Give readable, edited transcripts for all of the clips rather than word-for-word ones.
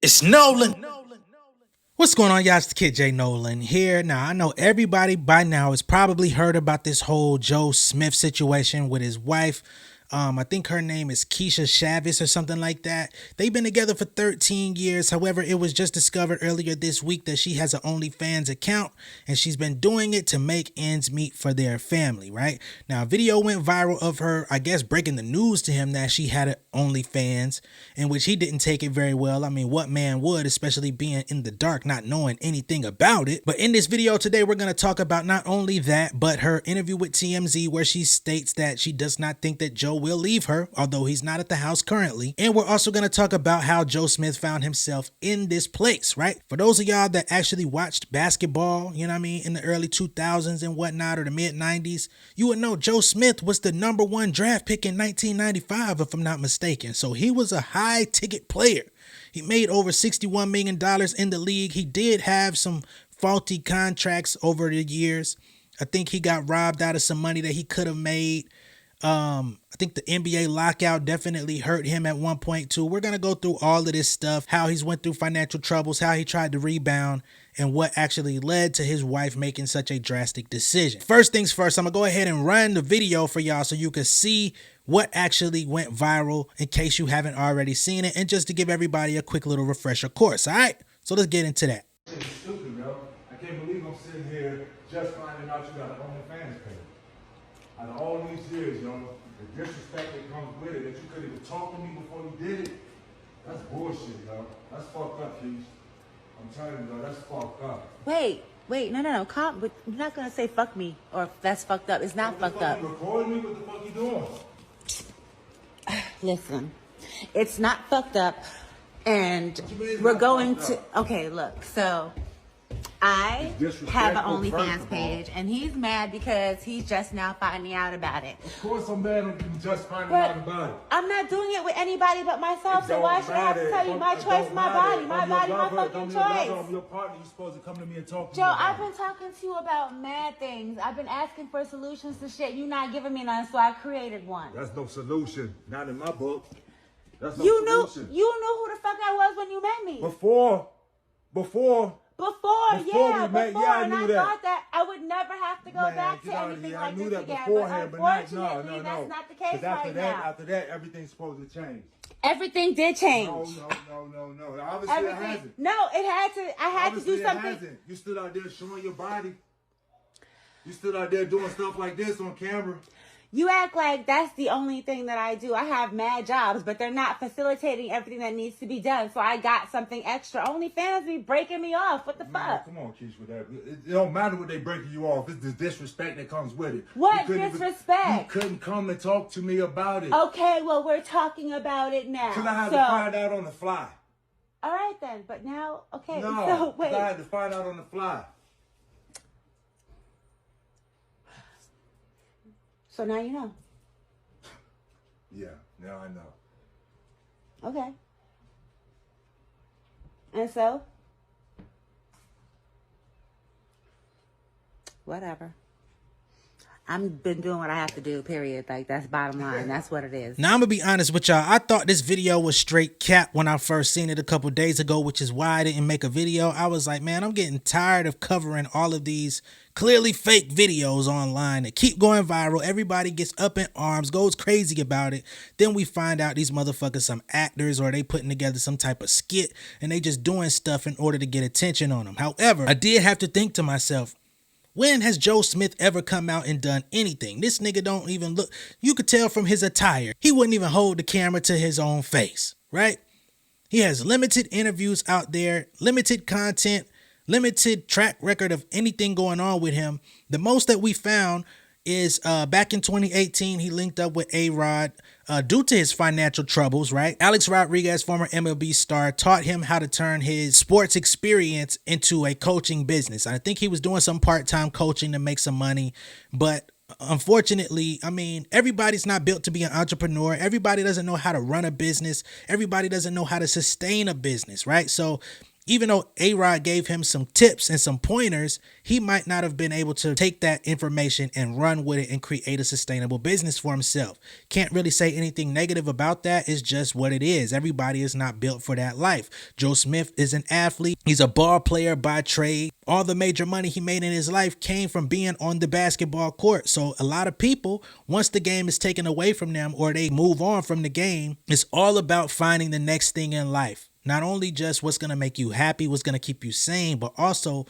It's Nolan. What's going on, y'all? It's the kid J Nolan here. Now, I know everybody by now has probably heard about this whole Joe Smith situation with his wife. I think her name is Kisha Chavis or something like that. They've been together for 13 years. However, it was just discovered earlier this week that she has an OnlyFans account and she's been doing it to make ends meet for their family, right? Now, a video went viral of her, I guess, breaking the news to him that she had an OnlyFans, in which he didn't take it very well. I mean, what man would, especially being in the dark, not knowing anything about it? But in this video today, we're going to talk about not only that, but her interview with TMZ, where she states that she does not think that Joe will leave her, although he's not at the house currently. And we're also going to talk about how Joe Smith found himself in this place, right? For those of y'all that actually watched basketball, you know what I mean, in the early 2000s and whatnot, or the mid 90s, you would know Joe Smith was the #1 draft pick in 1995, if I'm not mistaken. So he was a high ticket player. He made over $61 million in the league. He did have some faulty contracts over the years. I think he got robbed out of some money that he could have made. I think the NBA lockout definitely hurt him at one point too. We're going to go through all of this stuff, how he's went through financial troubles, how he tried to rebound, and what actually led to his wife making such a drastic decision. First things first, I'm going to go ahead and run the video for y'all so you can see what actually went viral in case you haven't already seen it, and just to give everybody a quick little refresher course, all right? So let's get into that. It's stupid, bro. I can't believe I'm sitting here just finding out you got an OnlyFans page. Out of all these years, yo, the disrespect that comes with it, that you couldn't even talk to me before you did it, that's bullshit, yo. That's fucked up, Keys. I'm telling you, yo, that's fucked up. Wait, no, calm. But you're not gonna say fuck me or that's fucked up. It's not fucked up. You recording me? What the fuck you doing? Listen, it's not fucked up, and What you mean it's we're not going fucked to. up? Okay, look. So I It's have an disrespectful, first OnlyFans of all. page, and he's mad because he's just now finding out about it. Of course I'm mad at you just finding But out about it. I'm not doing it with anybody but myself, It so don't why should I have to matter. tell you? My It choice, don't my matter. body, my I'm your body, my lover. fucking I'm your lover. I'm choice. your partner. You're supposed to come to me and talk to Joe, me about I've it. been talking to you about mad things. I've been asking for solutions to shit. You not giving me none, so I created one. That's no solution. Not in my book. That's no You knew solution. who the fuck I was when you met me. Before, Before, we met, yeah, I and knew I that. thought that I would never have to go man, back get to out of anything here. like I knew this that again. beforehand, But but not, unfortunately, no. that's not the case 'Cause after right that, now. after that, everything's supposed to change. Everything did change. No. Obviously it Everything. hasn't. No, it had to. I had Obviously to do something. It hasn't. You stood out there showing your body. You stood out there doing stuff like this on camera. You act like that's the only thing that I do. I have mad jobs, but they're not facilitating everything that needs to be done. So I got something extra. OnlyFans be breaking me off. What the Man, fuck? come on, Keisha, with that. It don't matter what they breaking you off. It's the disrespect that comes with it. What You couldn't even- disrespect? you couldn't come and talk to me about it. Okay, well, we're talking about it now. Because I had so, to find out on the fly. all right then, but now, okay, No, so 'cause wait. I had to find out on the fly. So now you know. Yeah, now I know. Okay. And so? Whatever. I've been doing what I have to do, period. Like, that's bottom line. That's what it is. Now, I'm going to be honest with y'all. I thought this video was straight cap when I first seen it a couple days ago, which is why I didn't make a video. I was like, man, I'm getting tired of covering all of these clearly fake videos online that keep going viral. Everybody gets up in arms, goes crazy about it. Then we find out these motherfuckers some actors, or they putting together some type of skit and they just doing stuff in order to get attention on them. However, I did have to think to myself, when has Joe Smith ever come out and done anything? This nigga don't even look. You could tell from his attire. He wouldn't even hold the camera to his own face, right? He has limited interviews out there, limited content, limited track record of anything going on with him. The most that we found is back in 2018, he linked up with A-Rod due to his financial troubles, right? Alex Rodriguez, former MLB star, taught him how to turn his sports experience into a coaching business. I think he was doing some part-time coaching to make some money, but unfortunately, I mean, everybody's not built to be an entrepreneur. Everybody doesn't know how to run a business. Everybody doesn't know how to sustain a business, right? So Even though A-Rod gave him some tips and some pointers, he might not have been able to take that information and run with it and create a sustainable business for himself. Can't really say anything negative about that. It's just what it is. Everybody is not built for that life. Joe Smith is an athlete. He's a ball player by trade. All the major money he made in his life came from being on the basketball court. So a lot of people, once the game is taken away from them or they move on from the game, it's all about finding the next thing in life. Not only just what's going to make you happy, what's going to keep you sane, but also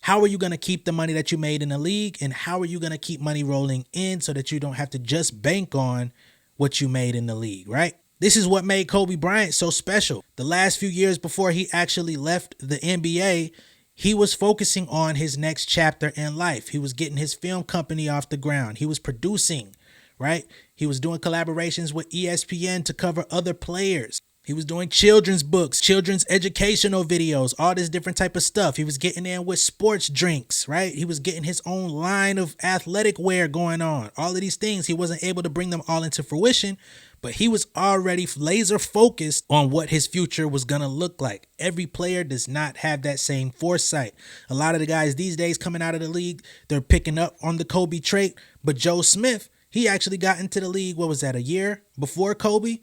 how are you going to keep the money that you made in the league, and how are you going to keep money rolling in so that you don't have to just bank on what you made in the league, right? This is what made Kobe Bryant so special. The last few years before he actually left the NBA, he was focusing on his next chapter in life. He was getting his film company off the ground. He was producing, right? He was doing collaborations with ESPN to cover other players. He was doing children's books, children's educational videos, all this different type of stuff. He was getting in with sports drinks, right? He was getting his own line of athletic wear going on. All of these things, he wasn't able to bring them all into fruition, but he was already laser focused on what his future was going to look like. Every player does not have that same foresight. A lot of the guys these days coming out of the league, they're picking up on the Kobe trait, but Joe Smith, he actually got into the league, what was that, a year before Kobe,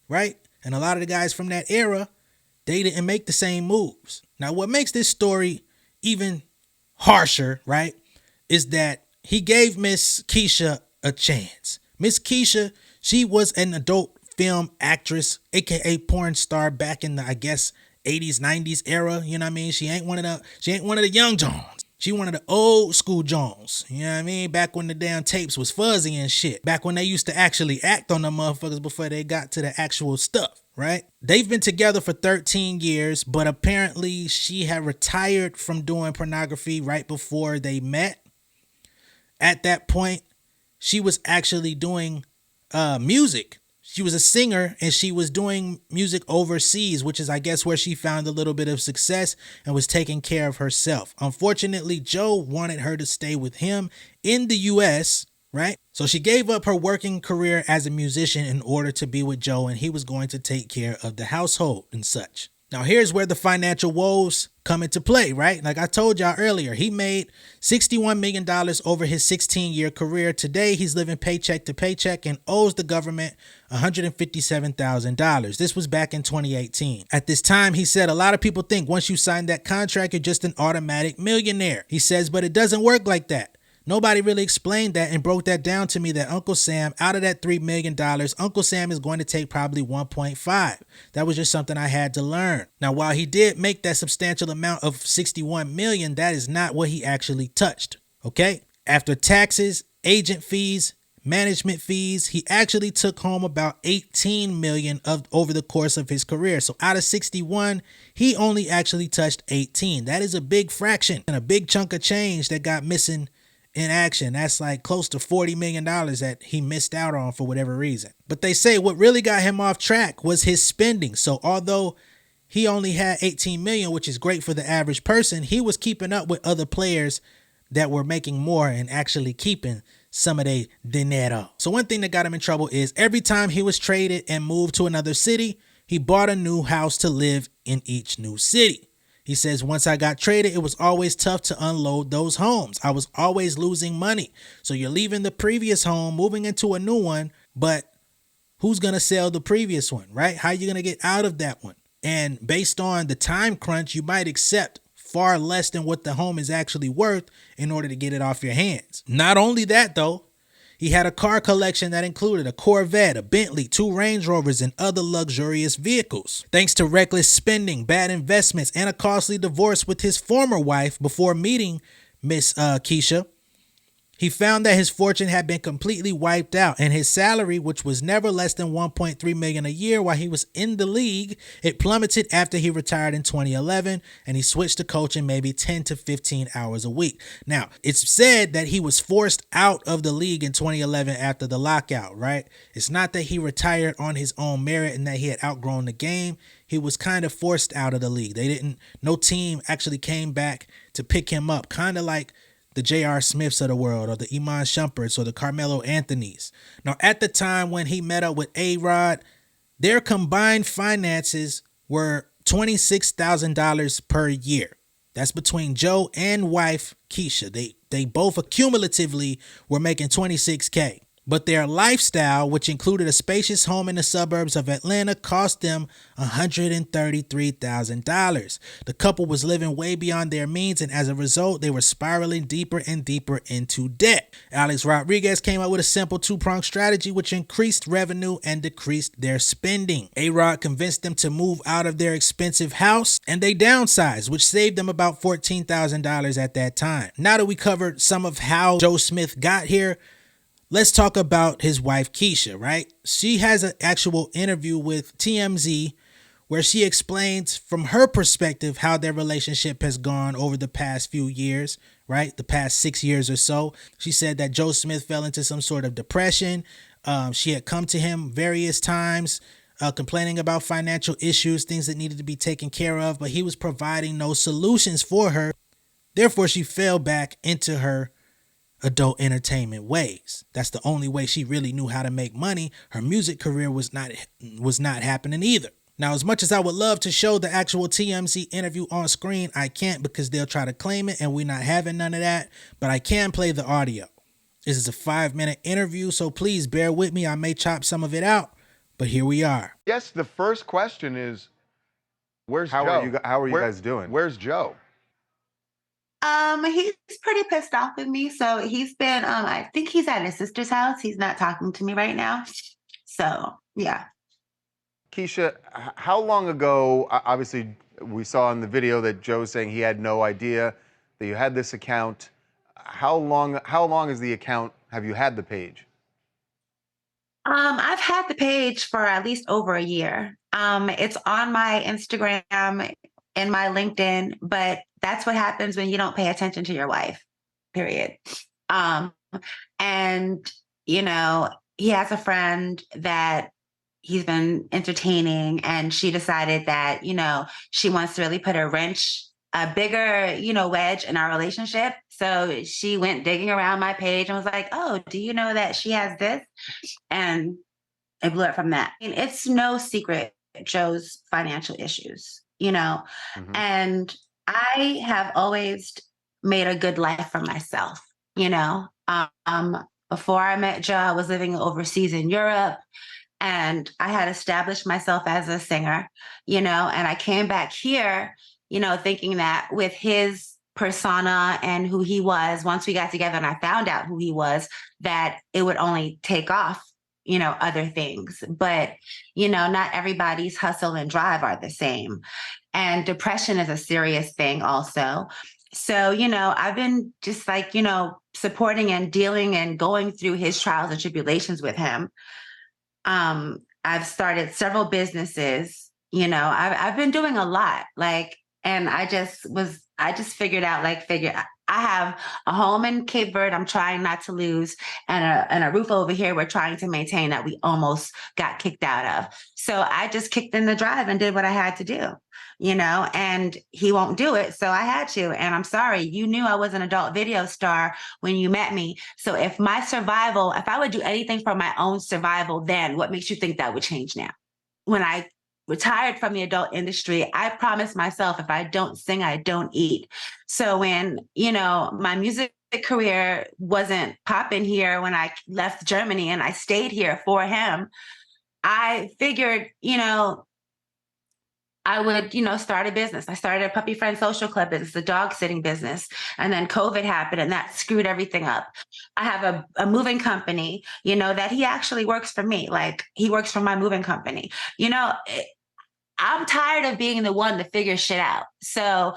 right? And a lot of the guys from that era, they didn't make the same moves. Now, what makes this story even harsher, right, is that he gave Miss Kisha a chance. Miss Kisha, she was an adult film actress, aka porn star back in the, I guess, 80s, 90s era. You know what I mean? She ain't one of the young Jones. She one of the old school Jones. You know what I mean? Back when the damn tapes was fuzzy and shit. Back when they used to actually act on the motherfuckers before they got to the actual stuff, right? They've been together for 13 years, but apparently she had retired from doing pornography right before they met. At that point, she was actually doing music. She was a singer and she was doing music overseas, which is, I guess, where she found a little bit of success and was taking care of herself. Unfortunately, Joe wanted her to stay with him in the U.S., right? So she gave up her working career as a musician in order to be with Joe, and he was going to take care of the household and such. Now, here's where the financial woes come into play, right? Like I told y'all earlier, he made $61 million over his 16-year career. Today, he's living paycheck to paycheck and owes the government $157,000. This was back in 2018. At this time, he said, a lot of people think once you sign that contract, you're just an automatic millionaire. He says, but it doesn't work like that. Nobody really explained that and broke that down to me, that Uncle Sam, out of that $3 million, Uncle Sam is going to take probably 1.5. That was just something I had to learn. Now, while he did make that substantial amount of $61 million, that is not what he actually touched, okay? After taxes, agent fees, management fees, he actually took home about $18 million over the course of his career. So out of 61, he only actually touched 18. That is a big fraction and a big chunk of change that got missing in action. That's like close to $40 million that he missed out on for whatever reason. But they say what really got him off track was his spending. So although he only had 18 million, which is great for the average person, he was keeping up with other players that were making more and actually keeping some of their dinero. So one thing that got him in trouble is every time he was traded and moved to another city, he bought a new house to live in each new city. He says, once I got traded, it was always tough to unload those homes. I was always losing money. So you're leaving the previous home, moving into a new one, but who's going to sell the previous one, right? How are you going to get out of that one? And based on the time crunch, you might accept far less than what the home is actually worth in order to get it off your hands. Not only that, though, he had a car collection that included a Corvette, a Bentley, 2 Range Rovers, and other luxurious vehicles. Thanks to reckless spending, bad investments, and a costly divorce with his former wife before meeting Miss Kisha, he found that his fortune had been completely wiped out, and his salary, which was never less than $1.3 million a year while he was in the league, it plummeted after he retired in 2011, and he switched to coaching maybe 10 to 15 hours a week. Now, it's said that he was forced out of the league in 2011 after the lockout, right? It's not that he retired on his own merit and that he had outgrown the game. He was kind of forced out of the league. No team actually came back to pick him up, kind of like the J.R. Smiths of the world or the Iman Shumperts or the Carmelo Anthonys. Now, at the time when he met up with A-Rod, their combined finances were $26,000 per year. That's between Joe and wife Kisha. They both accumulatively were making $26K. But their lifestyle, which included a spacious home in the suburbs of Atlanta, cost them $133,000. The couple was living way beyond their means, and as a result, they were spiraling deeper and deeper into debt. Alex Rodriguez came up with a simple two-pronged strategy which increased revenue and decreased their spending. A-Rod convinced them to move out of their expensive house, and they downsized, which saved them about $14,000 at that time. Now that we covered some of how Joe Smith got here, let's talk about his wife, Kisha, right? She has an actual interview with TMZ where she explains from her perspective how their relationship has gone over the past few years, right? The past 6 years or so. She said that Joe Smith fell into some sort of depression. She had come to him various times, complaining about financial issues, things that needed to be taken care of, but he was providing no solutions for her. Therefore, she fell back into her adult entertainment ways. That's the only way she really knew how to make money. Her music career was not happening either. Now, as much as I would love to show the actual TMZ interview on screen, I can't because they'll try to claim it and we're not having none of that, but I can play the audio. This is a 5-minute interview, so please bear with me. I may chop some of it out, but here we are. Yes, the first question is, where's Joe? How are you guys doing? Where's Joe? He's pretty pissed off with me. So he's been, I think he's at his sister's house. He's not talking to me right now. So, yeah. Kisha, how long ago, obviously we saw in the video that Joe's saying he had no idea that you had this account. How long is the account, have you had the page? I've had the page for at least over a year. It's on my Instagram and my LinkedIn, but that's what happens when you don't pay attention to your wife, period. And, you know, he has a friend that he's been entertaining, and she decided that, you know, she wants to really put a bigger, you know, wedge in our relationship. So she went digging around my page and was like, oh, do you know that she has this? And it blew up from that. I mean, it's no secret, Joe's financial issues, you know, and I have always made a good life for myself, you know. Before I met Joe, I was living overseas in Europe, and I had established myself as a singer, you know, and I came back here, you know, thinking that with his persona and who he was, once we got together and I found out who he was, that it would only take off, you know, other things. But, you know, not everybody's hustle and drive are the same. And depression is a serious thing also. So, you know, I've been just like, you know, supporting and dealing and going through his trials and tribulations with him. I've started several businesses, you know, I've been doing a lot, like, and I just figured out, I have a home in Cape Verde I'm trying not to lose, and a roof over here we're trying to maintain that we almost got kicked out of. So I just kicked in the drive and did what I had to do, you know, and he won't do it. So I had to, and I'm sorry, you knew I was an adult video star when you met me. So if I would do anything for my own survival, then what makes you think that would change now? When I retired from the adult industry, I promised myself, if I don't sing, I don't eat. So when, you know, my music career wasn't popping here when I left Germany and I stayed here for him, I figured, you know, I would, you know, start a business. I started a puppy friend social club business, a dog sitting business. And then COVID happened and that screwed everything up. I have a moving company, you know, that he actually works for me. Like, he works for my moving company. You know, I'm tired of being the one to figure shit out. So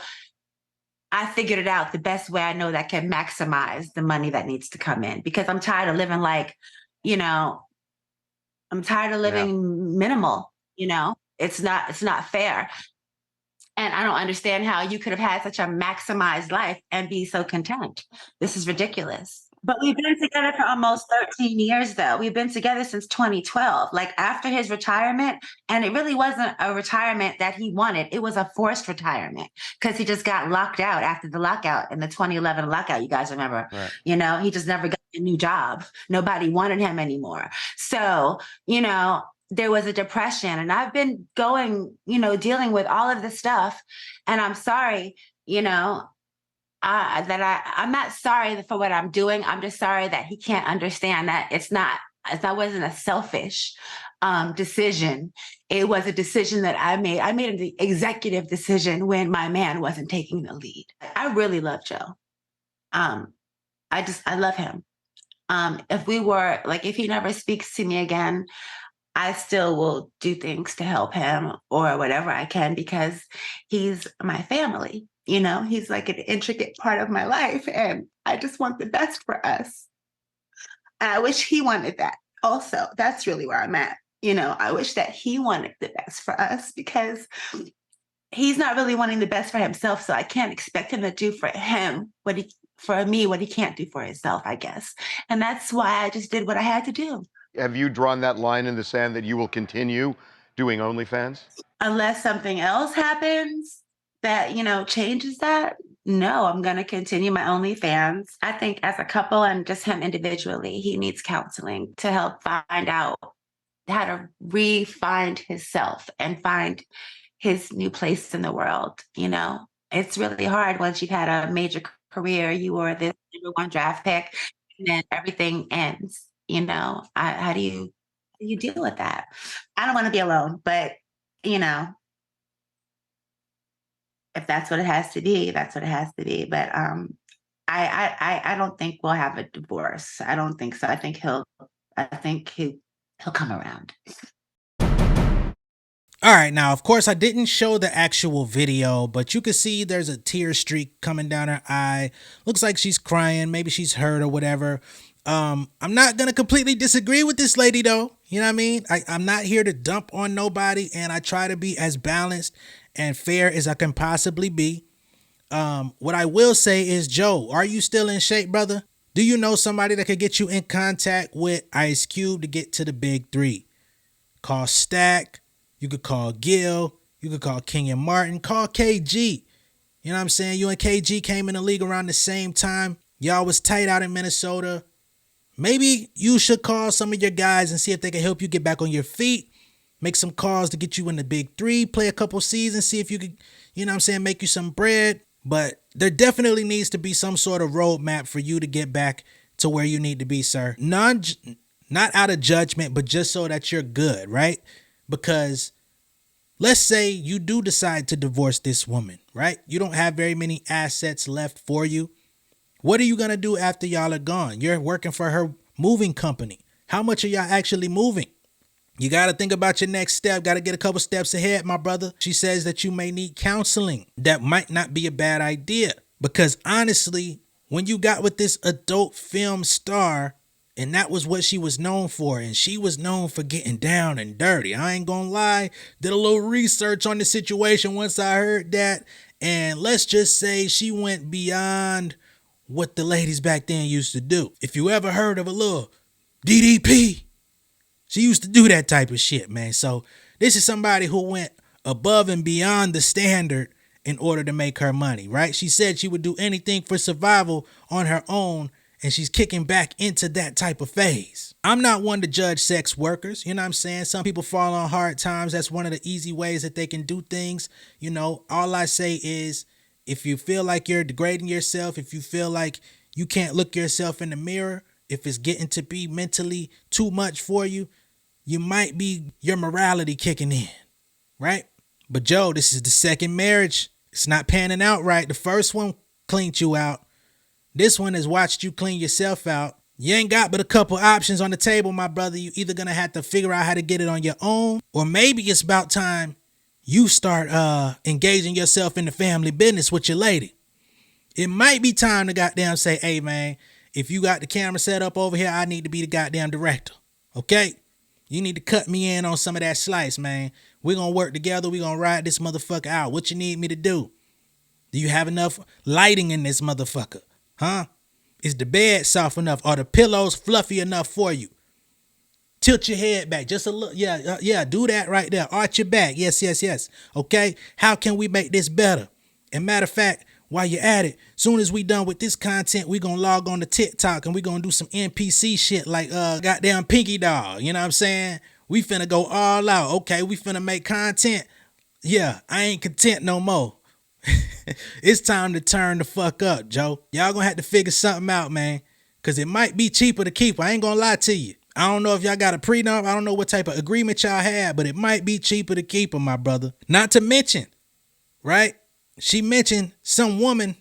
I figured it out the best way I know that can maximize the money that needs to come in, because I'm tired of living like, you know, I'm tired of living minimal, you know. It's not fair. And I don't understand how you could have had such a maximized life and be so content. This is ridiculous. But we've been together for almost 13 years, though. We've been together since 2012, like after his retirement. And it really wasn't a retirement that he wanted. It was a forced retirement because he just got locked out after the lockout in the 2011 lockout. You guys remember, right? You know, he just never got a new job. Nobody wanted him anymore. So, you know, there was a depression, and I've been going, dealing with all of this stuff. And I'm sorry, I'm not sorry for what I'm doing. I'm just sorry that he can't understand that that wasn't a selfish decision. It was a decision that I made. I made an executive decision when my man wasn't taking the lead. I really love Joe. I love him. If he never speaks to me again, I still will do things to help him or whatever I can, because he's my family. He's like an intricate part of my life, and I just want the best for us. And I wish he wanted that also. That's really where I'm at. I wish that he wanted the best for us, because he's not really wanting the best for himself. So I can't expect him to do for me what he can't do for himself, I guess. And that's why I just did what I had to do. Have you drawn that line in the sand that you will continue doing OnlyFans? Unless something else happens that, changes that, no, I'm going to continue my OnlyFans. I think as a couple and just him individually, he needs counseling to help find out how to re-find himself and find his new place in the world. It's really hard once you've had a major career. You were the #1 draft pick, and then everything ends. How do you deal with that? I don't want to be alone, but if that's what it has to be, that's what it has to be. But I don't think we'll have a divorce. I don't think so. I think he'll come around. All right, now, of course, I didn't show the actual video, but you can see there's a tear streak coming down her eye. Looks like she's crying. Maybe she's hurt or whatever. I'm not going to completely disagree with this lady, though. You know what I mean? I'm not here to dump on nobody, and I try to be as balanced and fair as I can possibly be. What I will say is, Joe, are you still in shape, brother? Do you know somebody that could get you in contact with Ice Cube to get to the big three? Call Stack. You could call Gil. You could call Kenyon Martin. Call KG. You know what I'm saying? You and KG came in the league around the same time. Y'all was tight out in Minnesota. Maybe you should call some of your guys and see if they can help you get back on your feet. Make some calls to get you in the big three. Play a couple seasons. See if you could, make you some bread. But there definitely needs to be some sort of roadmap for you to get back to where you need to be, sir. Not out of judgment, but just so that you're good, right? Because let's say you do decide to divorce this woman, right? You don't have very many assets left for you. What are you going to do after y'all are gone? You're working for her moving company. How much are y'all actually moving? You got to think about your next step. Got to get a couple steps ahead, my brother. She says that you may need counseling. That might not be a bad idea, because honestly, when you got with this adult film star, and that was what she was known for, and she was known for getting down and dirty. I ain't gonna lie, did a little research on the situation once I heard that, and let's just say she went beyond what the ladies back then used to do. If you ever heard of a little DDP, she used to do that type of shit, man. So this is somebody who went above and beyond the standard in order to make her money, right? She said she would do anything for survival on her own, and she's kicking back into that type of phase. I'm not one to judge sex workers. You know what I'm saying? Some people fall on hard times. That's one of the easy ways that they can do things. All I say is, if you feel like you're degrading yourself, if you feel like you can't look yourself in the mirror, if it's getting to be mentally too much for you, you might be your morality kicking in, right? But Joe, this is the second marriage. It's not panning out right. The first one cleaned you out. This one has watched you clean yourself out. You ain't got but a couple options on the table, my brother. You either gonna have to figure out how to get it on your own, or maybe it's about time you start engaging yourself in the family business with your lady. It might be time to goddamn say, hey man, if you got the camera set up over here, I need to be the goddamn director. Okay? You need to cut me in on some of that slice, man. We're gonna work together. We're gonna ride this motherfucker out. What you need me to do? Do you have enough lighting in this motherfucker? Huh? Is the bed soft enough? Are the pillows fluffy enough for you? Tilt your head back just a little. Yeah, do that right there. Arch your back. Yes. Okay? How can we make this better? And matter of fact, while you're at it, soon as we done with this content, we gonna log on to TikTok and we gonna do some NPC shit like goddamn Pinky Doll. You know what I'm saying? We finna go all out. Okay, we finna make content. Yeah, I ain't content no more. It's time to turn the fuck up, Joe. Y'all gonna have to figure something out, man. Cause it might be cheaper to keep her. I ain't gonna lie to you. I don't know if y'all got a prenup. I don't know what type of agreement y'all had, but it might be cheaper to keep her, my brother. Not to mention, right? She mentioned some woman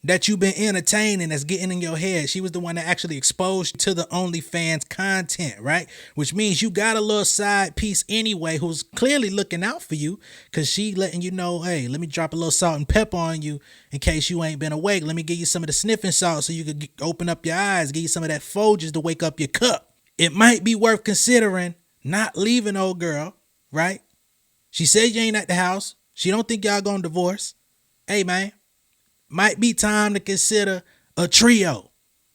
that you've been entertaining that's getting in your head. She was the one that actually exposed you to the OnlyFans content, right? Which means you got a little side piece anyway who's clearly looking out for you because she letting you know, hey, let me drop a little salt and pepper on you in case you ain't been awake. Let me give you some of the sniffing salt so you could open up your eyes, give you some of that Folgers to wake up your cup. It might be worth considering not leaving old girl, right? She said you ain't at the house. She don't think y'all gonna divorce. Hey, man. Might be time to consider a trio,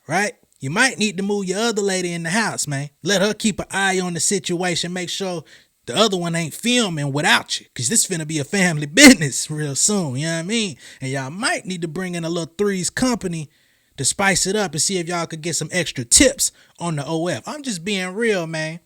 right? You might need to move your other lady in the house, man. Let her keep an eye on the situation. Make sure the other one ain't filming without you. Because this finna be a family business real soon, you know what I mean? And y'all might need to bring in a little Three's Company to spice it up and see if y'all could get some extra tips on the OF. I'm just being real, man.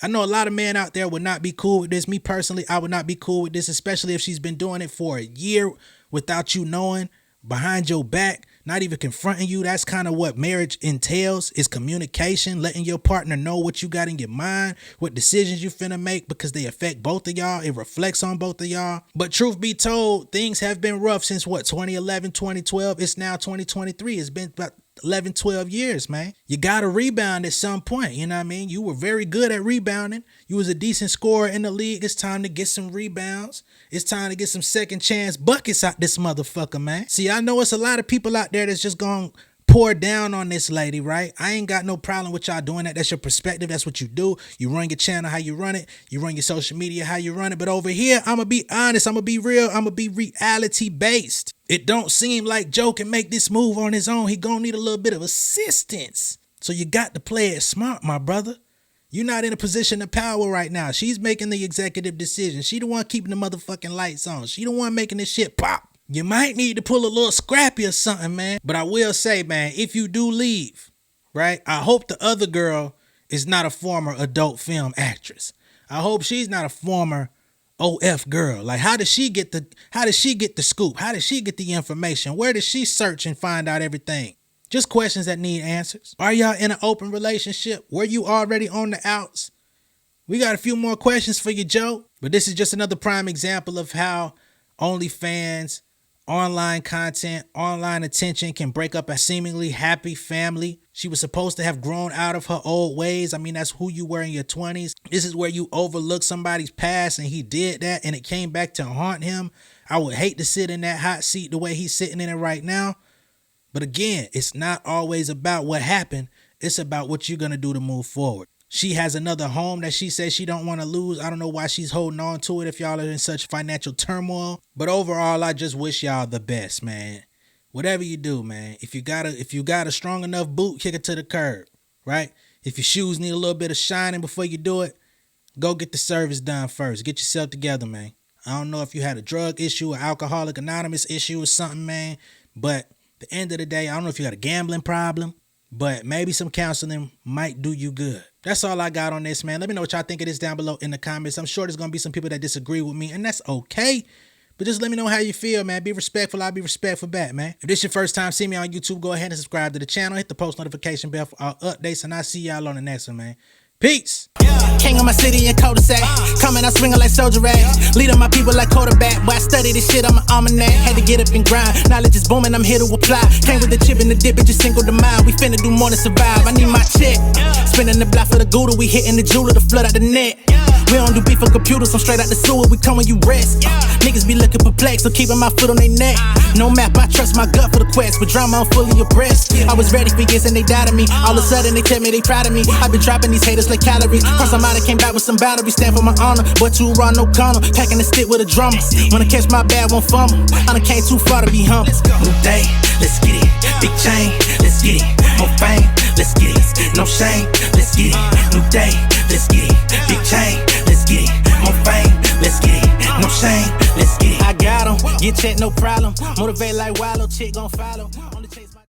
I know a lot of men out there would not be cool with this. Me personally, I would not be cool with this, especially if she's been doing it for a year without you knowing. Behind your back, not even confronting you. That's kind of what marriage entails, is communication, letting your partner know what you got in your mind, what decisions you finna make because they affect both of y'all. It reflects on both of y'all. But truth be told, things have been rough since what, 2011, 2012? It's now 2023. It's been about 11, 12 years, man. You got to rebound at some point. You know what I mean? You were very good at rebounding. You was a decent scorer in the league. It's time to get some rebounds. It's time to get some second chance buckets out this motherfucker, man. See, I know it's a lot of people out there that's just going to pour down on this lady, right? I ain't got no problem with y'all doing that. That's your perspective. That's what you do. You run your channel how you run it. You run your social media how you run it. But over here, I'm going to be honest. I'm going to be real. I'm going to be reality based. It don't seem like Joe can make this move on his own. He going to need a little bit of assistance. So you got to play it smart, my brother. You're not in a position of power right now. She's making the executive decision. She the one keeping the motherfucking lights on. She the one making this shit pop. You might need to pull a little scrappy or something, man. But I will say, man, if you do leave, right, I hope the other girl is not a former adult film actress. I hope she's not a former OF girl. Like, how does she get the scoop? How does she get the information? Where does she search and find out everything? Just questions that need answers. Are y'all in an open relationship? Were you already on the outs? We got a few more questions for you, Joe. But this is just another prime example of how OnlyFans, online content, online attention can break up a seemingly happy family. She was supposed to have grown out of her old ways. I mean, that's who you were in your 20s. This is where you overlook somebody's past, and he did that, and it came back to haunt him. I would hate to sit in that hot seat the way he's sitting in it right now. But again, it's not always about what happened. It's about what you're going to do to move forward. She has another home that she says she don't want to lose. I don't know why she's holding on to it if y'all are in such financial turmoil. But overall, I just wish y'all the best, man. Whatever you do, man. If you got a strong enough boot, kick it to the curb, right? If your shoes need a little bit of shining before you do it, go get the service done first. Get yourself together, man. I don't know if you had a drug issue, an Alcoholic Anonymous issue or something, man. But at the end of the day, I don't know if you got a gambling problem, but maybe some counseling might do you good. That's all I got on this, man. Let me know what y'all think of this down below in the comments. I'm sure there's going to be some people that disagree with me, and that's okay. But just let me know how you feel, man. Be respectful. I'll be respectful back, man. If this is your first time seeing me on YouTube, go ahead and subscribe to the channel. Hit the post notification bell for all updates, and I'll see y'all on the next one, man. Peace. King of my city and cul-de-sac. Coming out swinging like soldier rag. Leading my people like quarterback. Boy, I study this shit, I'm an almanac. Had to get up and grind. Knowledge is booming, I'm here to apply. Came with the chip and the dip, it just single the mind. We finna do more than survive. I need my check. Spinning the block for the Gouda. We hitting the jeweler to flood out the net. We don't do beef for computers, I'm straight out the sewer. We come when you rest. Niggas be looking perplexed, so keeping my foot on their neck. No map, I trust my gut for the quest. With drama, I'm fully abreast. I was ready for years and they doubted me. All of a sudden they tell me they proud of me. I've been dropping these haters like calories. Cross them out, I came back with some boundaries. Stand for my honor, but too raw, no corner. Packing the stick with a drummer. Wanna catch my bad, won't fumble. I done came too far to be humble. New day, let's get it. Big chain, let's get it. More fame, let's get it. No shame, let's get it. New day, let's get it. Big chain, let's get it. More fame, let's get it. No shame, let's get it. I got 'em, get checked, no problem. Motivate like Wallow, chick gon' follow. On the chase.